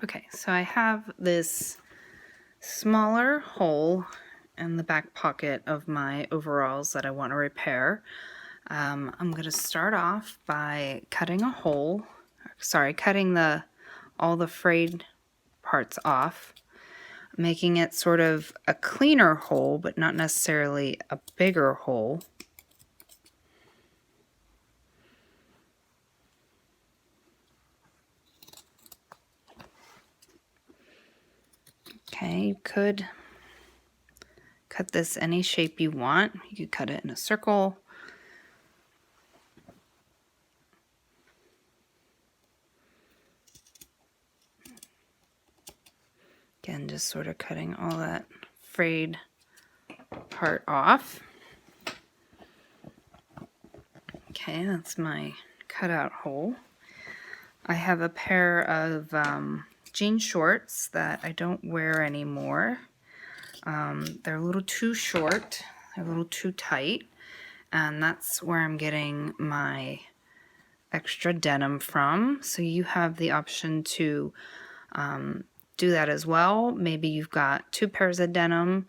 Okay, so I have this smaller hole in the back pocket of my overalls that I want to repair. I'm going to start off by cutting a hole, cutting all the frayed parts off, making it sort of a cleaner hole, but not necessarily a bigger hole. Okay, you could cut this any shape you want. You could cut it in a circle. Again, just sort of cutting all that frayed part off. Okay, that's my cutout hole. I have a pair of jean shorts that I don't wear anymore. They're a little too short, they're a little too tight, and that's where I'm getting my extra denim from. So you have the option to do that as well. Maybe you've got two pairs of denim.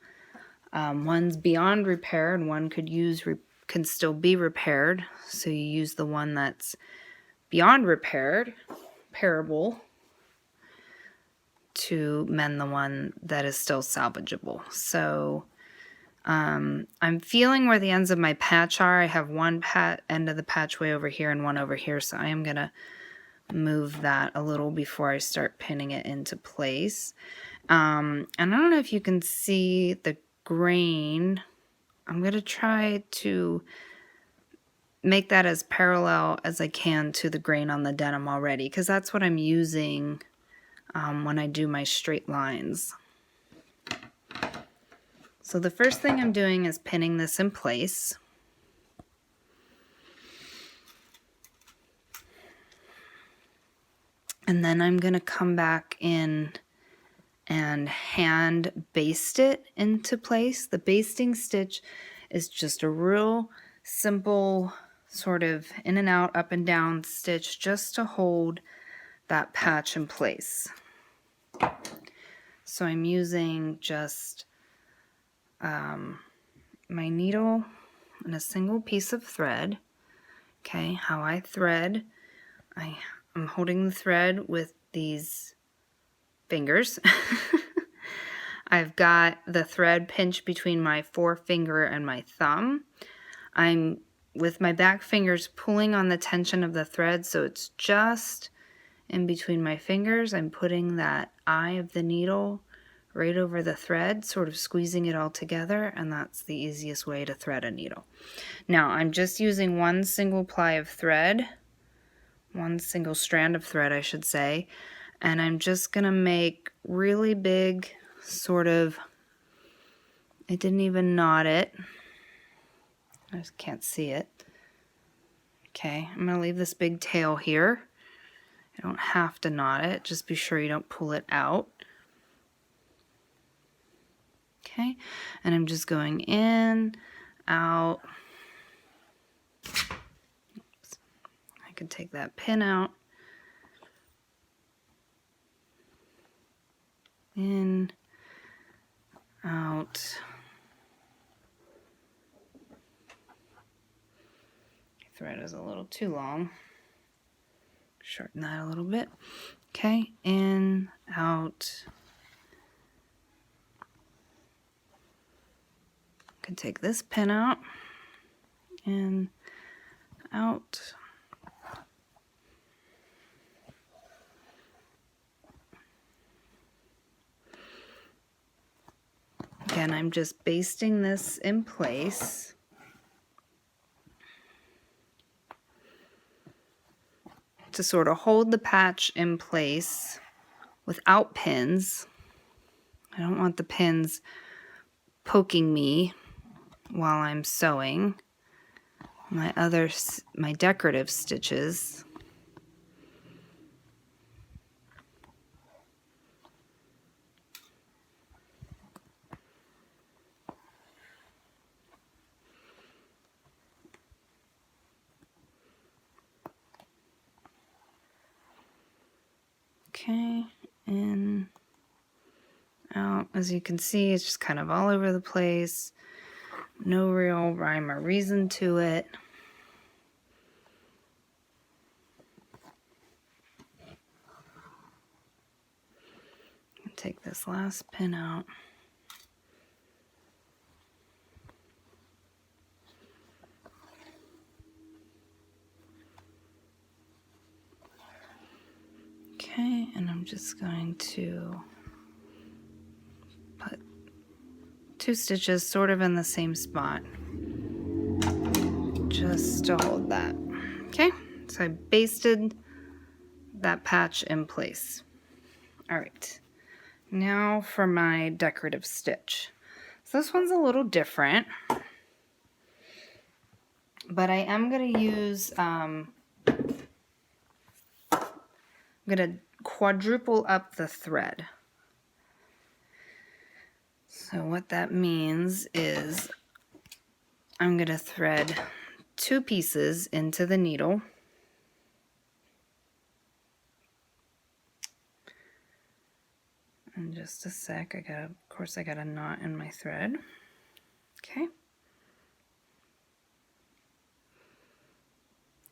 One's beyond repair and one can still be repaired. So you use the one that's beyond repairable, to mend the one that is still salvageable. So I'm feeling where the ends of my patch are. I have one end of the patch way over here and one over here, so I am going to move that a little before I start pinning it into place. And I don't know if you can see the grain. I'm going to try to make that as parallel as I can to the grain on the denim already, because that's what I'm using when I do my straight lines. So the first thing I'm doing is pinning this in place. And then I'm going to come back in and hand baste it into place. The basting stitch is just a real simple sort of in and out, up and down stitch just to hold that patch in place. So I'm using just my needle and a single piece of thread. Okay, how I thread, I'm holding the thread with these fingers. I've got the thread pinched between my forefinger and my thumb. I'm with my back fingers pulling on the tension of the thread, so it's just in between my fingers. I'm putting that eye of the needle right over the thread, sort of squeezing it all together, and that's the easiest way to thread a needle. Now I'm just using one single ply of thread, one single strand of thread I should say, and I'm just gonna make really big sort of, I didn't even knot it, I just can't see it. Okay, I'm gonna leave this big tail here. I don't have to knot it, just be sure you don't pull it out. Okay, and I'm just going in, out. Oops. I can take that pin out. In, out. Thread is a little too long. Shorten that a little bit. Okay, in, out. I can take this pin out, in, out. Again, I'm just basting this in place. To sort of hold the patch in place without pins. I don't want the pins poking me while I'm sewing my decorative stitches. Okay, in, As you can see, it's just kind of all over the place. No real rhyme or reason to it. Take this last pin out. Okay, and I'm just going to put 2 stitches sort of in the same spot, just to hold that. Okay, so I basted that patch in place. All right, now for my decorative stitch. So this one's a little different, but I am going to use, I'm going to quadruple up the thread. So what that means is I'm going to thread 2 pieces into the needle. In just a sec, of course I got a knot in my thread. Okay.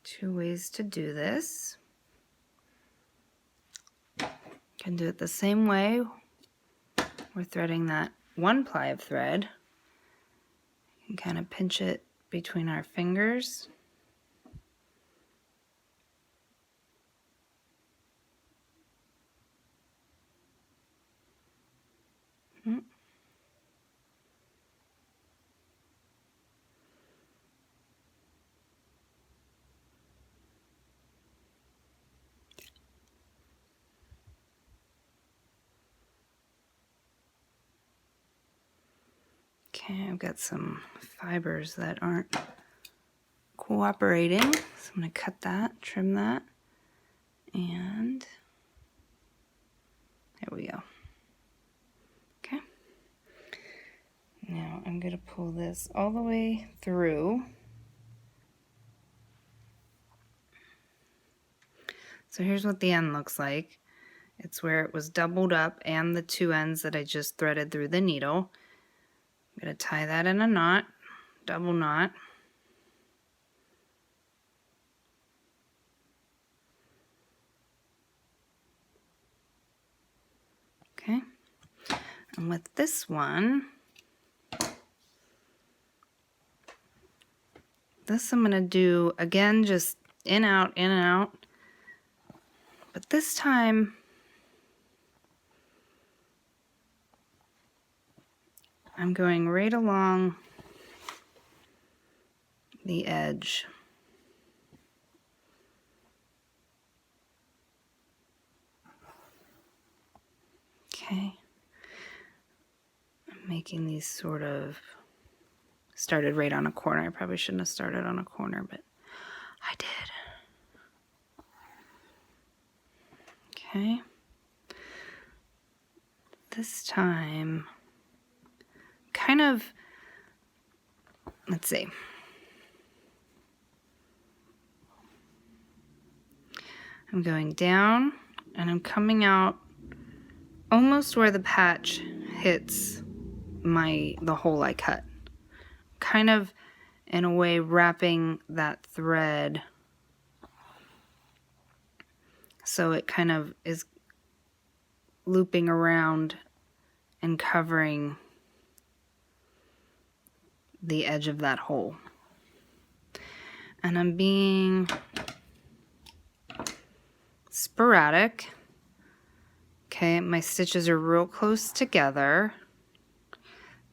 2 ways to do this. Can do it the same way. We're threading that 1 ply of thread. You can kind of pinch it between our fingers. Okay, I've got some fibers that aren't cooperating, so I'm going to cut that, trim that, and there we go. Okay. Now I'm going to pull this all the way through. So here's what the end looks like. It's where it was doubled up and the 2 ends that I just threaded through the needle. I'm going to tie that in a knot, double knot. Okay. And with this one, this I'm going to do, again, just in, out, in, and out. But this time, I'm going right along the edge. Okay. I'm making these sort of, started right on a corner. I probably shouldn't have started on a corner, but I did. Okay. This time, kind of, let's see. I'm going down and I'm coming out almost where the patch hits the hole I cut. Kind of, in a way, wrapping that thread so it kind of is looping around and covering the edge of that hole. And I'm being sporadic. Okay, my stitches are real close together.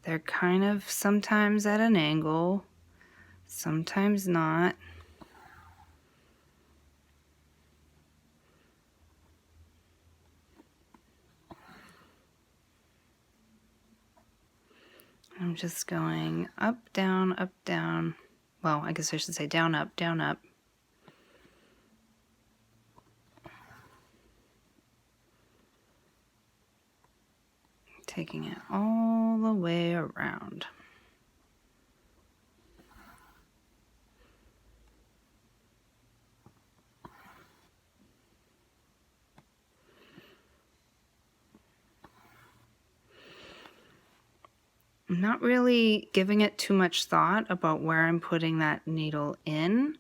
They're kind of sometimes at an angle, sometimes not. I'm just going up, down, up, down. Well, I guess I should say down, up, down, up. Taking it all the way around. I'm not really giving it too much thought about where I'm putting that needle in.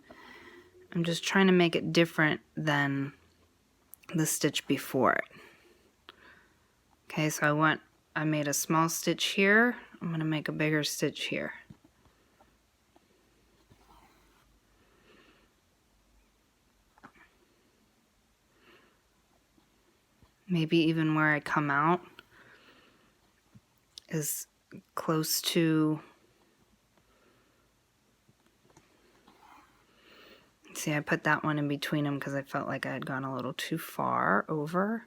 I'm just trying to make it different than the stitch before it. Okay, so I made a small stitch here. I'm going to make a bigger stitch here. Maybe even where I come out is close to, see, I put that one in between them because I felt like I had gone a little too far over.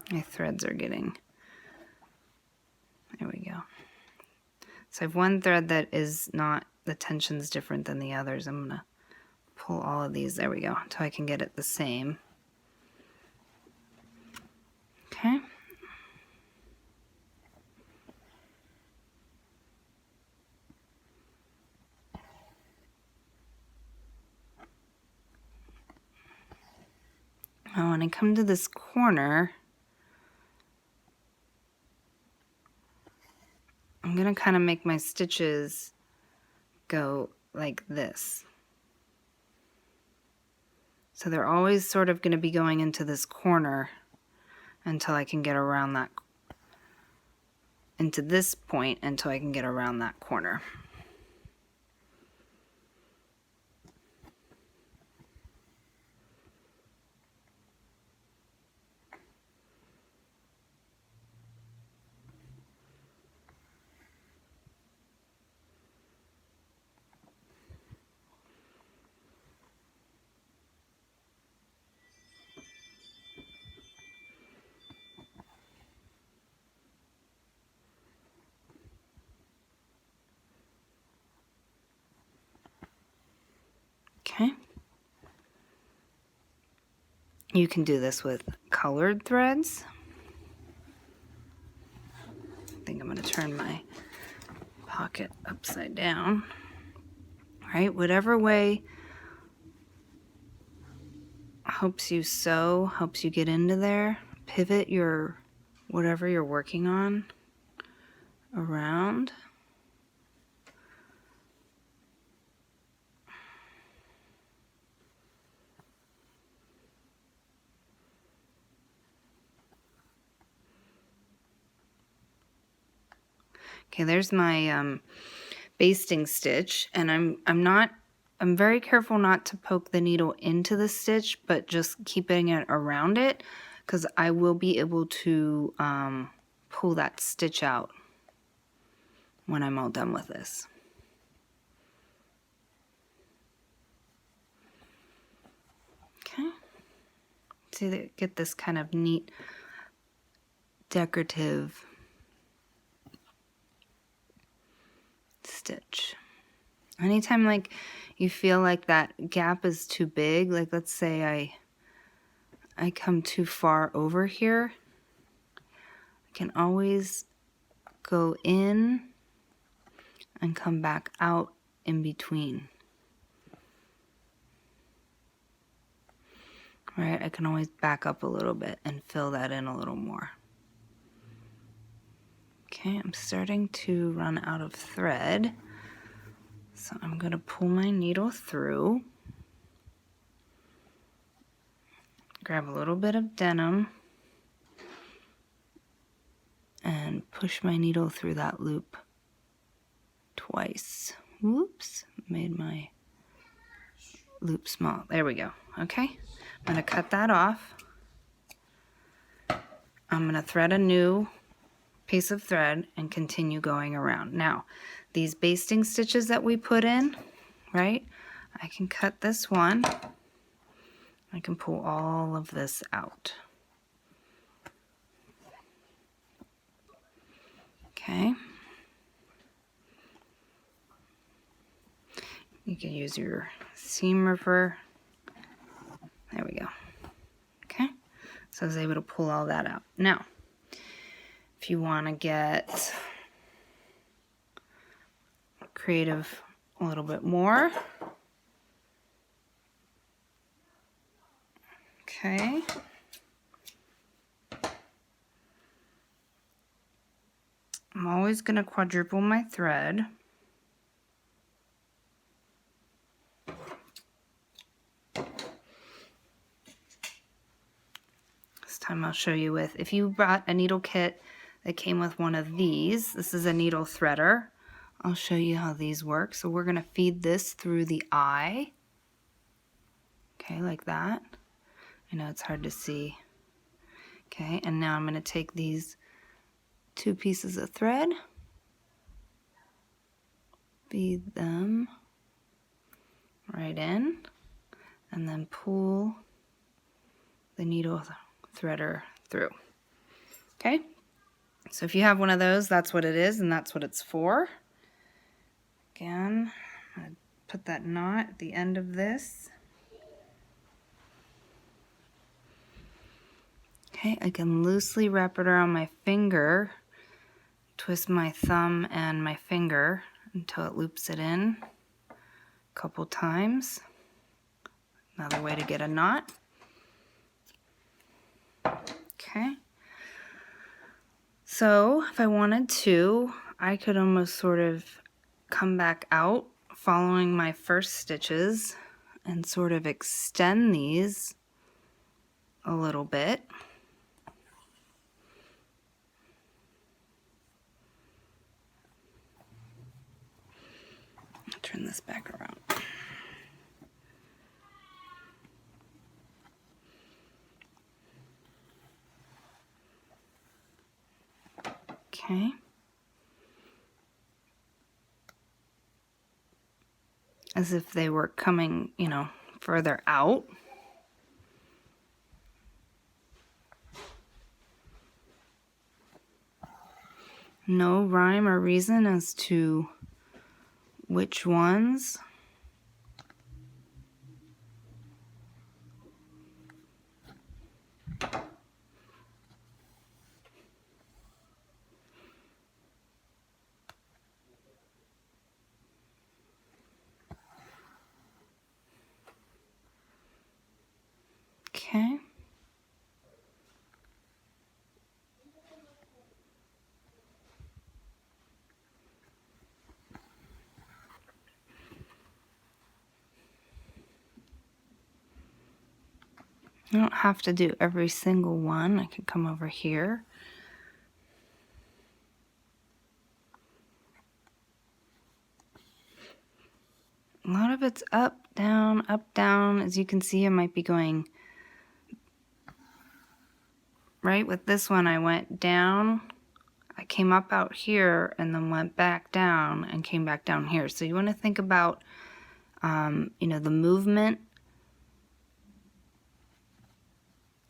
My threads are getting, there we go. So I have one thread that is not, the tension's different than the others. I'm gonna pull all of these, there we go, until I can get it the same. Okay. Now when I come to this corner, I'm gonna kind of make my stitches go like this. So they're always sort of gonna be going into this corner until I can get around that, into this point until I can get around that corner. Okay. You can do this with colored threads. I think I'm going to turn my pocket upside down. All right, whatever way helps you sew, helps you get into there, pivot your whatever you're working on around. Okay, there's my basting stitch, and I'm very careful not to poke the needle into the stitch, but just keeping it around it, because I will be able to pull that stitch out when I'm all done with this. Okay, see, get this kind of neat decorative stitch. Anytime like you feel like that gap is too big, like let's say I come too far over here, I can always go in and come back out in between. Right, I can always back up a little bit and fill that in a little more. Okay, I'm starting to run out of thread, so I'm going to pull my needle through, grab a little bit of denim, and push my needle through that loop twice. Whoops, made my loop small. There we go. Okay, I'm going to cut that off. I'm going to thread a new piece of thread and continue going around. Now, these basting stitches that we put in, right, I can cut this one. I can pull all of this out. Okay. You can use your seam ripper. There we go. Okay. So I was able to pull all that out. Now, if if you want to get creative a little bit more. Okay. I'm always going to quadruple my thread. This time I'll show you with, if you bought a needle kit that came with one of these, this is a needle threader. I'll show you how these work. So we're going to feed this through the eye. Okay, like that. I know it's hard to see. Okay, and now I'm going to take these 2 pieces of thread, feed them right in, and then pull the needle threader through. Okay, so if you have one of those, that's what it is and that's what it's for. Again, I'm going to put that knot at the end of this. Okay, I can loosely wrap it around my finger, twist my thumb and my finger until it loops it in a couple times. Another way to get a knot. Okay. So if I wanted to, I could almost sort of come back out following my first stitches and sort of extend these a little bit. Turn this back around. Okay. As if they were coming, you know, further out. No rhyme or reason as to which ones. Okay. I don't have to do every single one. I can come over here. A lot of it's up, down, up, down. As you can see, I might be going, right with this one, I went down, I came up out here, and then went back down and came back down here. So you want to think about, you know, the movement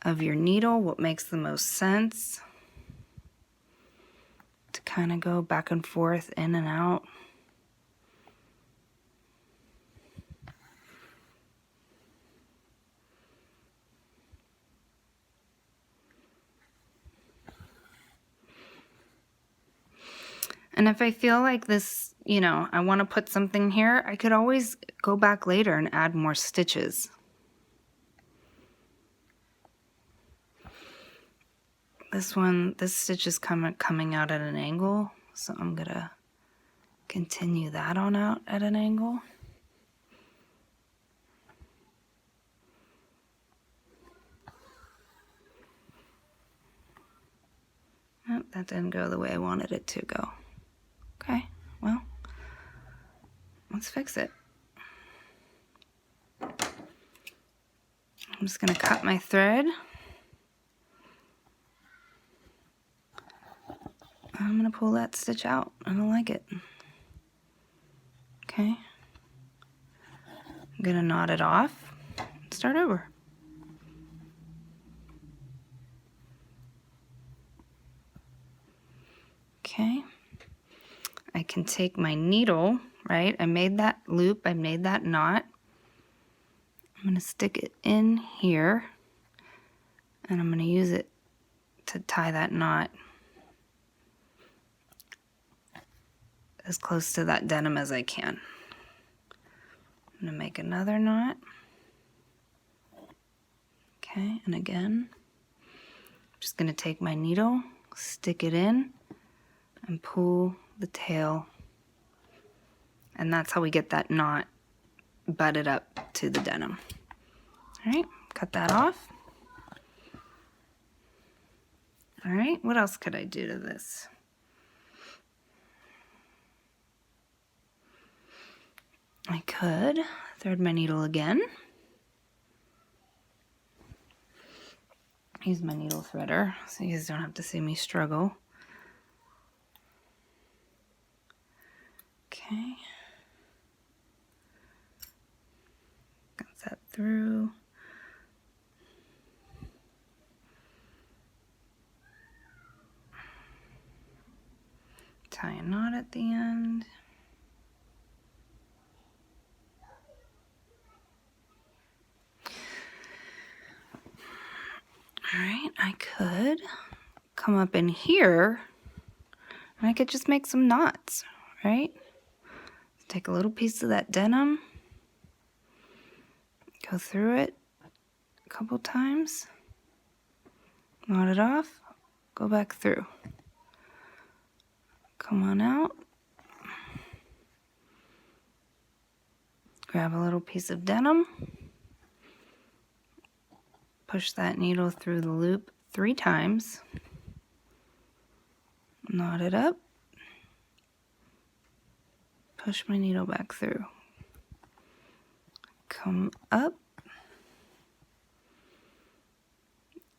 of your needle, what makes the most sense to kind of go back and forth, in and out. And if I feel like this, you know, I want to put something here, I could always go back later and add more stitches. This one, this stitch is coming out at an angle, so I'm going to continue that on out at an angle. Oh, that didn't go the way I wanted it to go. Okay, well, let's fix it. I'm just going to cut my thread. I'm going to pull that stitch out. I don't like it. Okay. I'm going to knot it off and start over. Okay. I can take my needle, right? I made that loop, I made that knot. I'm going to stick it in here, and I'm going to use it to tie that knot as close to that denim as I can. I'm going to make another knot. Okay, and again, I'm just going to take my needle, stick it in, and pull the tail. And that's how we get that knot butted up to the denim. All right, cut that off. All right, what else could I do to this? I could thread my needle again. Use my needle threader so you guys don't have to see me struggle. Okay. Got that through. Tie a knot at the end. All right, I could come up in here and I could just make some knots, right? Take a little piece of that denim, go through it a couple times, knot it off, go back through. Come on out, grab a little piece of denim, push that needle through the loop 3 times, knot it up, push my needle back through, come up,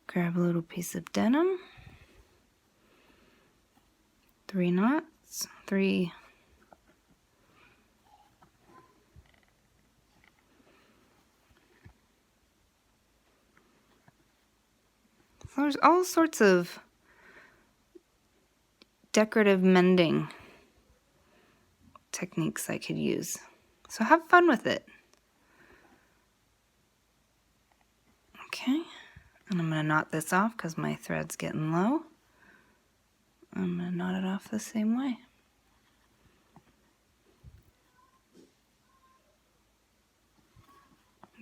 grab a little piece of denim, 3 knots, 3. So there's all sorts of decorative mending techniques I could use. So have fun with it. Okay, and I'm going to knot this off because my thread's getting low. I'm going to knot it off the same way.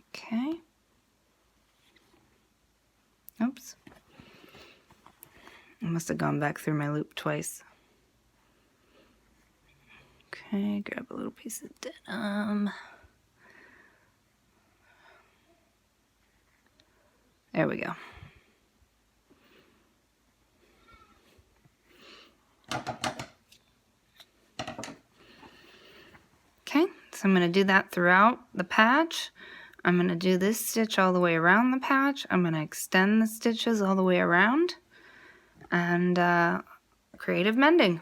Okay. Oops. I must have gone back through my loop twice. Okay, grab a little piece of denim. There we go. Okay, so I'm going to do that throughout the patch. I'm going to do this stitch all the way around the patch. I'm going to extend the stitches all the way around. And creative mending.